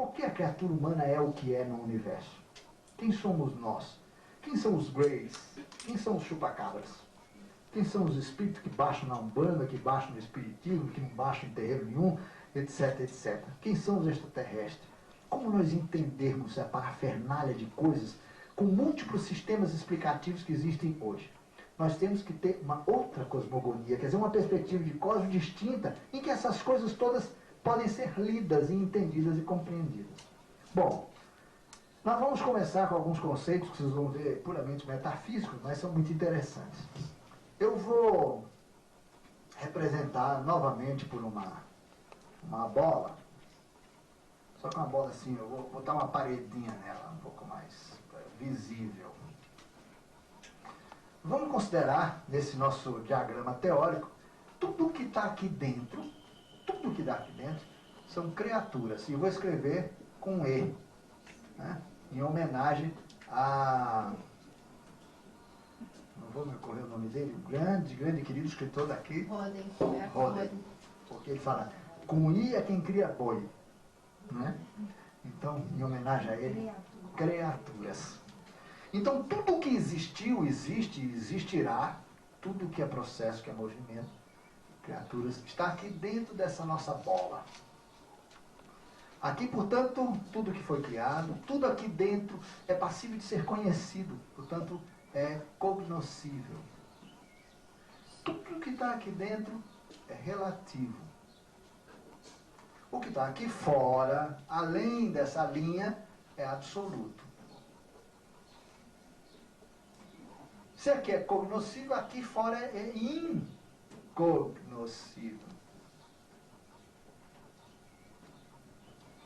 Por que a criatura humana é o que é no universo? Quem somos nós? Quem são os Greys? Quem são os chupacabras? Quem são os espíritos que baixam na Umbanda, que baixam no Espiritismo, que não baixam em terreiro nenhum, etc, etc. Quem são os extraterrestres? Como nós entendermos a parafernália de coisas com múltiplos sistemas explicativos que existem hoje? Nós temos que ter uma outra cosmogonia, quer dizer, uma perspectiva de cosmos distinta, em que essas coisas todas podem ser lidas e entendidas e compreendidas. Bom, nós vamos começar com alguns conceitos que vocês vão ver puramente metafísicos, mas são muito interessantes. Eu vou representar novamente por uma bola, só que uma bola assim, eu vou botar uma paredinha nela, um pouco mais visível. Vamos considerar, nesse nosso diagrama teórico, tudo que está aqui dentro, tudo que está aqui dentro, são criaturas. E eu vou escrever com E, né, em homenagem a... não vou me ocorrer o nome dele, grande querido escritor daqui, Roden. Porque ele fala, com I é quem cria boi, né? Então, em homenagem a ele, criaturas. Então, tudo que existiu, existe e existirá, tudo que é processo, que é movimento, criaturas, está aqui dentro dessa nossa bola. Aqui, portanto, tudo que foi criado, tudo aqui dentro é passível de ser conhecido, portanto, é cognoscível. Tudo que está aqui dentro é relativo. O que está aqui fora, além dessa linha, é absoluto. Se aqui é cognoscível, aqui fora é incognoscível.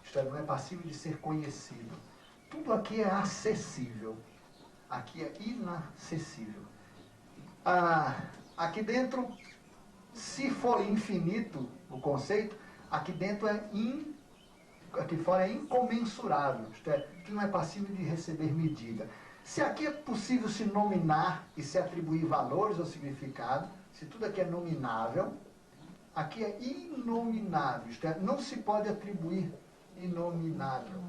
Isto é, não é passível de ser conhecido. Tudo aqui é acessível. Aqui é inacessível. Aqui dentro, se for infinito o conceito, aqui dentro aqui fora é incomensurável. Isto é, que não é passível de receber medida. Se aqui é possível se nominar e se atribuir valores ou significado, se tudo aqui é nominável, aqui é inominável, isto é, não se pode atribuir inominável,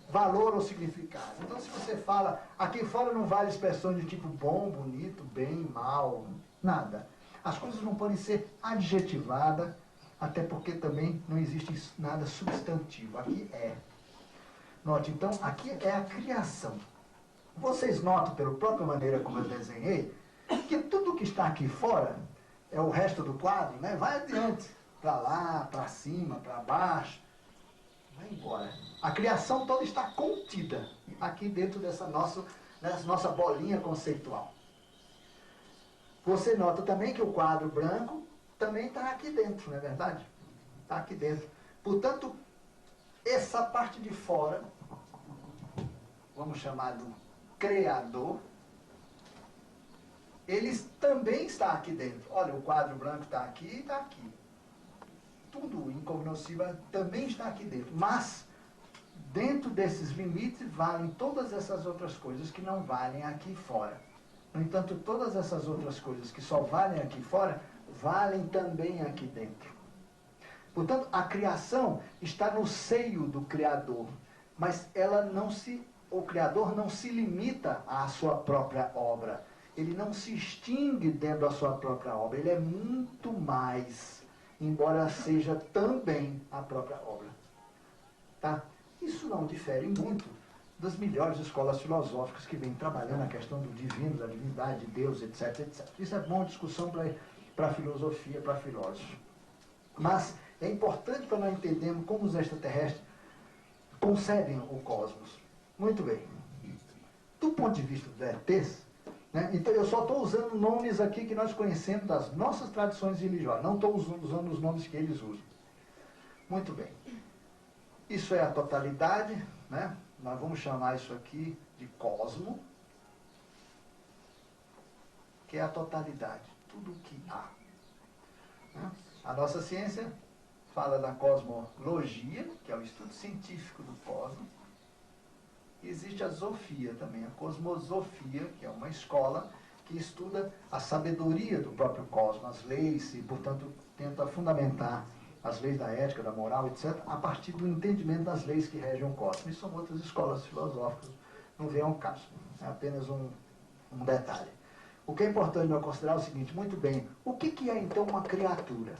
valor ou significado. Então, se você fala, aqui fora não vale expressões de tipo bom, bonito, bem, mal, nada. As coisas não podem ser adjetivadas, até porque também não existe nada substantivo. Aqui é. Note, então, aqui é a criação. Vocês notam, pela própria maneira como eu desenhei, que tudo que está aqui fora, é o resto do quadro, né? Vai adiante, para lá, para cima, para baixo, vai embora. A criação toda está contida aqui dentro dessa nossa bolinha conceitual. Você nota também que o quadro branco também está aqui dentro, não é verdade? Está aqui dentro. Portanto, essa parte de fora, vamos chamar do Criador, ele também está aqui dentro. Olha, o quadro branco está aqui e está aqui. Tudo incognoscível também está aqui dentro. Mas, dentro desses limites, valem todas essas outras coisas que não valem aqui fora. No entanto, todas essas outras coisas que só valem aqui fora, valem também aqui dentro. Portanto, a criação está no seio do Criador, mas o Criador não se limita à sua própria obra. Ele não se extingue dentro da sua própria obra. Ele é muito mais, embora seja também a própria obra. Tá? Isso não difere muito das melhores escolas filosóficas que vêm trabalhando a questão do divino, da divindade, de Deus, etc, etc. Isso é boa discussão para a filosofia, para filósofos. Mas é importante para nós entendermos como os extraterrestres concebem o cosmos. Muito bem. Do ponto de vista dos ETs, né, então eu só estou usando nomes aqui que nós conhecemos das nossas tradições religiosas. Não estou usando os nomes que eles usam. Muito bem. Isso é a totalidade, né? Nós vamos chamar isso aqui de cosmo, que é a totalidade, tudo o que há. Né? A nossa ciência fala da cosmologia, que é o estudo científico do cosmos. E existe a zoofia também, a cosmosofia, que é uma escola que estuda a sabedoria do próprio cosmos, as leis, e, portanto, tenta fundamentar as leis da ética, da moral, etc., a partir do entendimento das leis que regem o cosmos. Isso são outras escolas filosóficas, não vem ao caso. É apenas um detalhe. O que é importante nós considerar é o seguinte, muito bem, o que é então uma criatura?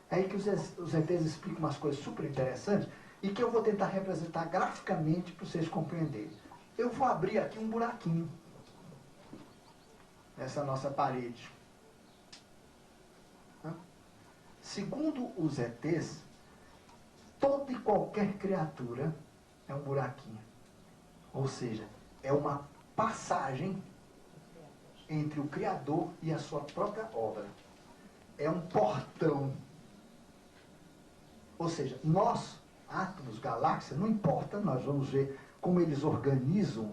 É aí que os ETs explicam umas coisas super interessantes e que eu vou tentar representar graficamente para vocês compreenderem. Eu vou abrir aqui um buraquinho nessa nossa parede. Segundo os ETs, toda e qualquer criatura é um buraquinho. Ou seja, é uma passagem entre o Criador e a sua própria obra. É um portão. Ou seja, nós, átomos, galáxias, não importa, nós vamos ver como eles organizam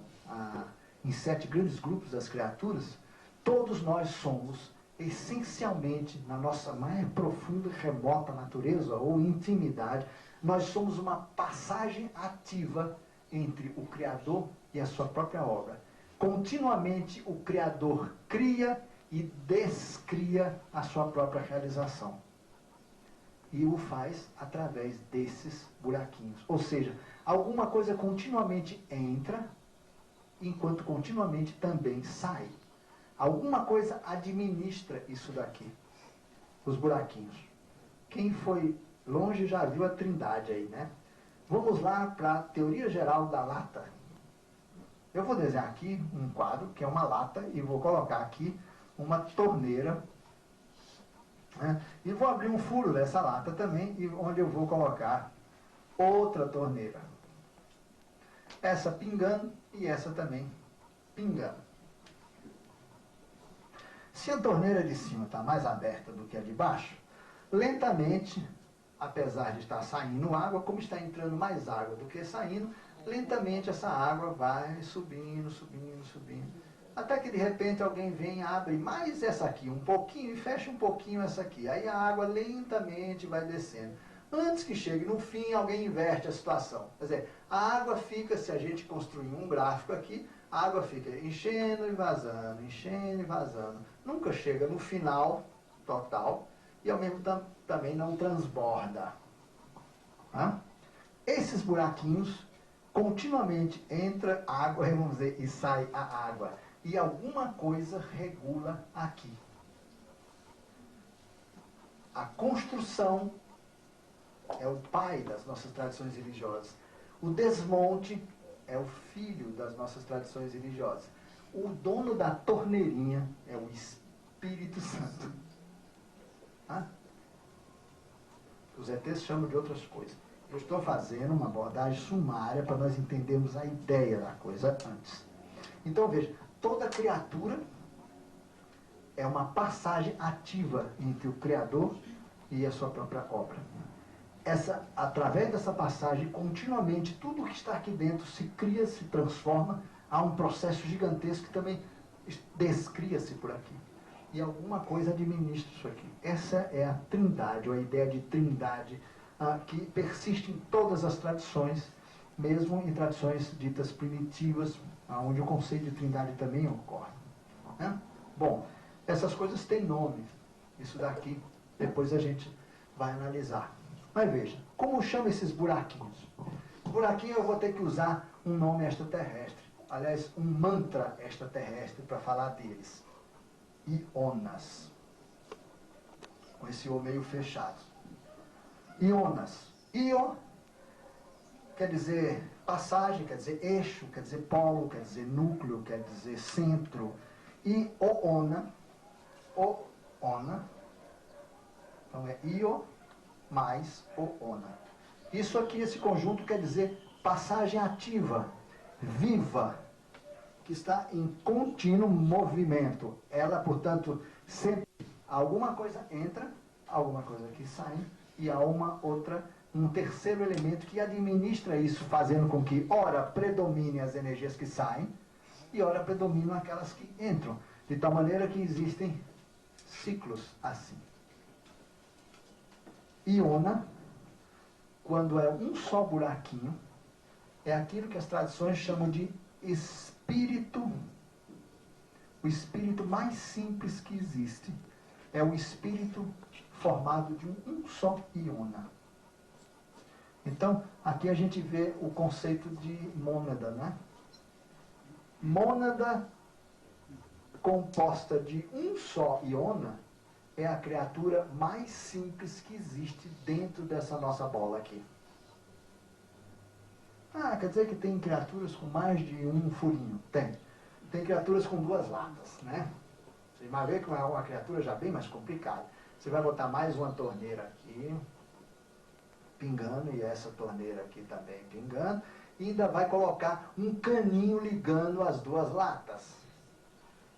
em 7 grandes grupos das criaturas, todos nós somos, essencialmente, na nossa mais profunda e remota natureza ou intimidade, nós somos uma passagem ativa entre o Criador e a sua própria obra. Continuamente o Criador cria e descria a sua própria realização. E o faz através desses buraquinhos. Ou seja, alguma coisa continuamente entra, enquanto continuamente também sai. Alguma coisa administra isso daqui, os buraquinhos. Quem foi longe já viu a trindade aí, né? Vamos lá para a teoria geral da lata. Eu vou desenhar aqui um quadro, que é uma lata, e vou colocar aqui uma torneira, né? E vou abrir um furo dessa lata também, onde eu vou colocar outra torneira. Essa pingando e essa também pingando. Se a torneira de cima está mais aberta do que a de baixo, lentamente, apesar de estar saindo água, como está entrando mais água do que saindo, lentamente essa água vai subindo, subindo, subindo. Até que de repente alguém vem, abre mais essa aqui um pouquinho e fecha um pouquinho essa aqui. Aí a água lentamente vai descendo. Antes que chegue no fim, alguém inverte a situação. Quer dizer, a água fica, se a gente construir um gráfico aqui, a água fica enchendo e vazando, enchendo e vazando. Nunca chega no final total e ao mesmo tempo também não transborda. Esses buraquinhos, continuamente entra água, vamos dizer, e sai a água. E alguma coisa regula aqui. A construção é o pai das nossas tradições religiosas. O desmonte é o filho das nossas tradições religiosas. O dono da torneirinha é o Espírito Santo. Os ETs chamam de outras coisas. Eu estou fazendo uma abordagem sumária para nós entendermos a ideia da coisa antes. Então, veja, toda criatura é uma passagem ativa entre o Criador e a sua própria obra. Através dessa passagem, continuamente, tudo que está aqui dentro se cria, se transforma, há um processo gigantesco que também descria-se por aqui. E alguma coisa administra isso aqui. Essa é a trindade, ou a ideia de trindade, que persiste em todas as tradições, mesmo em tradições ditas primitivas, onde o conceito de trindade também ocorre. Bom, essas coisas têm nome. Isso daqui, depois a gente vai analisar. Mas veja, como chama esses buraquinhos? Buraquinho eu vou ter que usar um nome extraterrestre. Aliás, um mantra extraterrestre para falar deles. Ionas. Com esse O meio fechado. Ionas. Io quer dizer passagem, quer dizer eixo, quer dizer polo, quer dizer núcleo, quer dizer centro. E oona. Oona. Então é io mais oona. Isso aqui, esse conjunto, quer dizer passagem ativa, viva, que está em contínuo movimento. Ela, portanto, sempre alguma coisa entra, alguma coisa que sai, e há um terceiro elemento que administra isso, fazendo com que, ora, predominem as energias que saem, e ora, predominam aquelas que entram. De tal maneira que existem ciclos assim. Iona, quando é um só buraquinho, é aquilo que as tradições chamam de espírito. O espírito mais simples que existe é o espírito formado de um só íona. Então, aqui a gente vê o conceito de mônada, né? Mônada composta de um só íona é a criatura mais simples que existe dentro dessa nossa bola aqui. Ah, quer dizer que tem criaturas com mais de um furinho? Tem. Tem criaturas com duas latas, né? Você vai ver que é uma criatura já bem mais complicada. Você vai botar mais uma torneira aqui, pingando, e essa torneira aqui também pingando, e ainda vai colocar um caninho ligando as duas latas.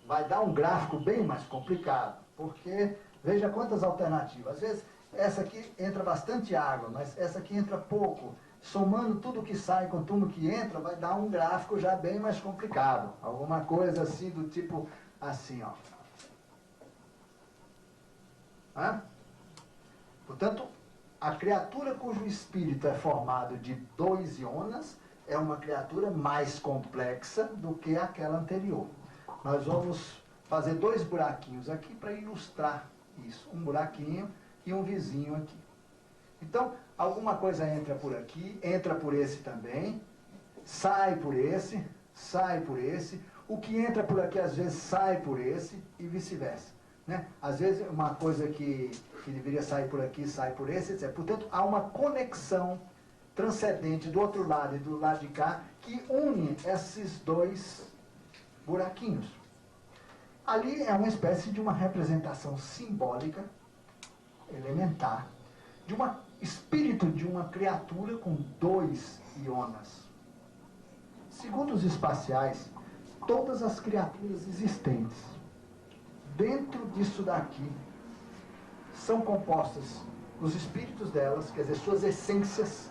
Vai dar um gráfico bem mais complicado, porque veja quantas alternativas. Às vezes, essa aqui entra bastante água, mas essa aqui entra pouco. Somando tudo que sai com tudo que entra, vai dar um gráfico já bem mais complicado. Alguma coisa assim, do tipo assim, ó. Hã? Portanto, a criatura cujo espírito é formado de 2 íonas é uma criatura mais complexa do que aquela anterior. Nós vamos fazer 2 buraquinhos aqui para ilustrar isso. Um buraquinho e um vizinho aqui. Então, alguma coisa entra por aqui, entra por esse também, sai por esse, sai por esse. O que entra por aqui, às vezes, sai por esse e vice-versa. Né? Às vezes, uma coisa que deveria sair por aqui, sai por esse, etc. Portanto, há uma conexão transcendente do outro lado e do lado de cá que une esses 2 buraquinhos. Ali é uma espécie de uma representação simbólica, elementar, de um espírito de uma criatura com 2 íonas. Segundo os espaciais, todas as criaturas existentes dentro disso daqui são compostas, os espíritos delas, quer dizer, suas essências,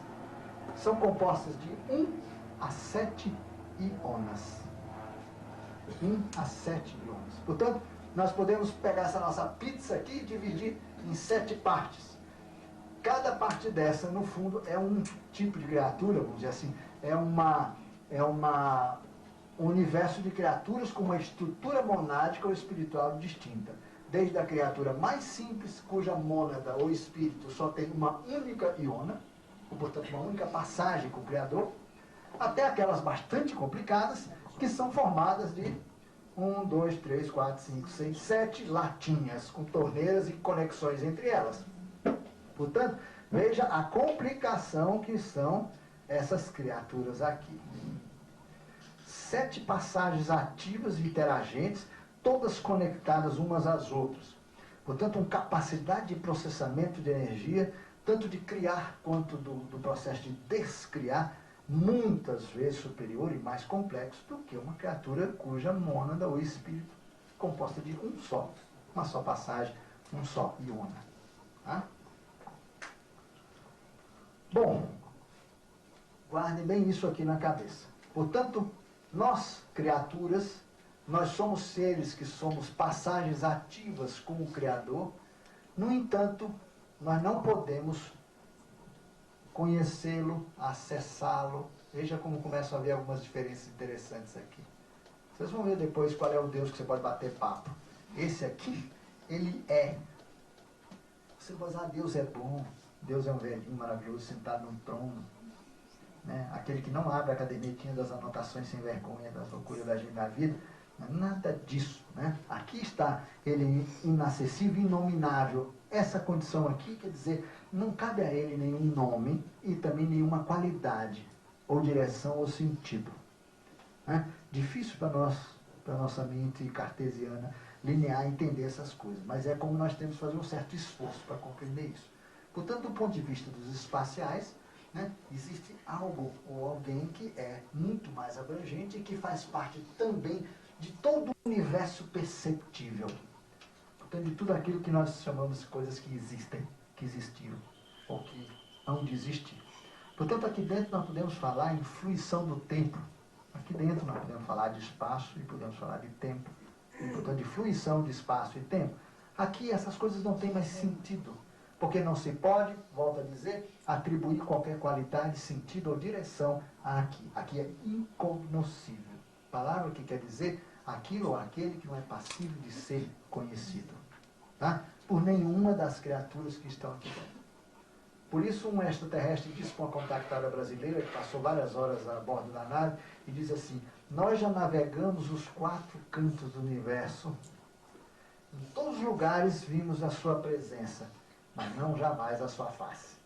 são compostas de 1 a 7 íonas. 1 a 7 íonas. Portanto, nós podemos pegar essa nossa pizza aqui e dividir em 7 partes. Cada parte dessa, no fundo, é um tipo de criatura, vamos dizer assim, é um universo de criaturas com uma estrutura monádica ou espiritual distinta. Desde a criatura mais simples, cuja mônada ou espírito só tem uma única íona, ou, portanto, uma única passagem com o Criador, até aquelas bastante complicadas, que são formadas de 1, 2, 3, 4, 5, 6, 7 latinhas, com torneiras e conexões entre elas. Portanto, veja a complicação que são essas criaturas aqui. 7 passagens ativas e interagentes, todas conectadas umas às outras. Portanto, uma capacidade de processamento de energia, tanto de criar quanto do processo de descriar, muitas vezes superior e mais complexo do que uma criatura cuja mônada ou espírito composta de uma só passagem, um só íona. Tá? Bom, guardem bem isso aqui na cabeça. Portanto, nós, criaturas, nós somos seres que somos passagens ativas com o Criador. No entanto, nós não podemos conhecê-lo, acessá-lo. Veja como começam a haver algumas diferenças interessantes aqui. Vocês vão ver depois qual é o Deus que você pode bater papo. Esse aqui, ele é. Você vai dizer, Deus é bom. Deus é um velhinho maravilhoso sentado num trono. Né? Aquele que não abre a cadernetinha das anotações sem vergonha, das loucuras da gente da vida. Nada disso. Né? Aqui está ele inacessível, inominável. Essa condição aqui, quer dizer, não cabe a ele nenhum nome e também nenhuma qualidade, ou direção, ou sentido. Né? Difícil para nós, para a nossa mente cartesiana, linear, entender essas coisas. Mas é como nós temos que fazer um certo esforço para compreender isso. Portanto, do ponto de vista dos espaciais, né, existe algo ou alguém que é muito mais abrangente e que faz parte também de todo o universo perceptível. Portanto, de tudo aquilo que nós chamamos de coisas que existem, que existiram, ou que hão de existir. Portanto, aqui dentro nós podemos falar em fruição do tempo. Aqui dentro nós podemos falar de espaço e podemos falar de tempo. E, portanto, de fruição de espaço e tempo. Aqui essas coisas não têm mais sentido. Porque não se pode, volto a dizer, atribuir qualquer qualidade, sentido ou direção aqui. Aqui é incognoscível. Palavra que quer dizer aquilo ou aquele que não é passível de ser conhecido. Tá? por nenhuma das criaturas que estão aqui dentro. Por isso um extraterrestre disse para uma contactada brasileira, que passou várias horas a bordo da nave, e diz assim: nós já navegamos os 4 cantos do universo, em todos os lugares vimos a sua presença, mas não jamais a sua face.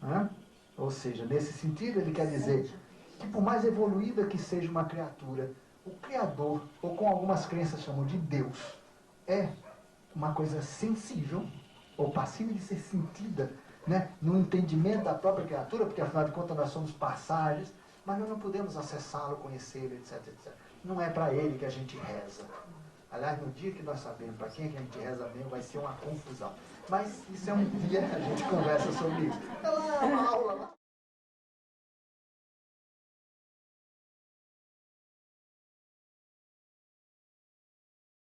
Hã? Ou seja, nesse sentido ele quer dizer que por mais evoluída que seja uma criatura, o Criador, ou com algumas crenças chamam de Deus, é uma coisa sensível, ou passível de ser sentida, né, no entendimento da própria criatura, porque afinal de contas nós somos passagens, mas nós não podemos acessá-lo, conhecê-lo, etc, etc. Não é para ele que a gente reza. Aliás, no dia que nós sabemos para quem é que a gente reza mesmo, vai ser uma confusão. Mas isso é um dia, a gente conversa sobre isso. É lá, uma aula lá.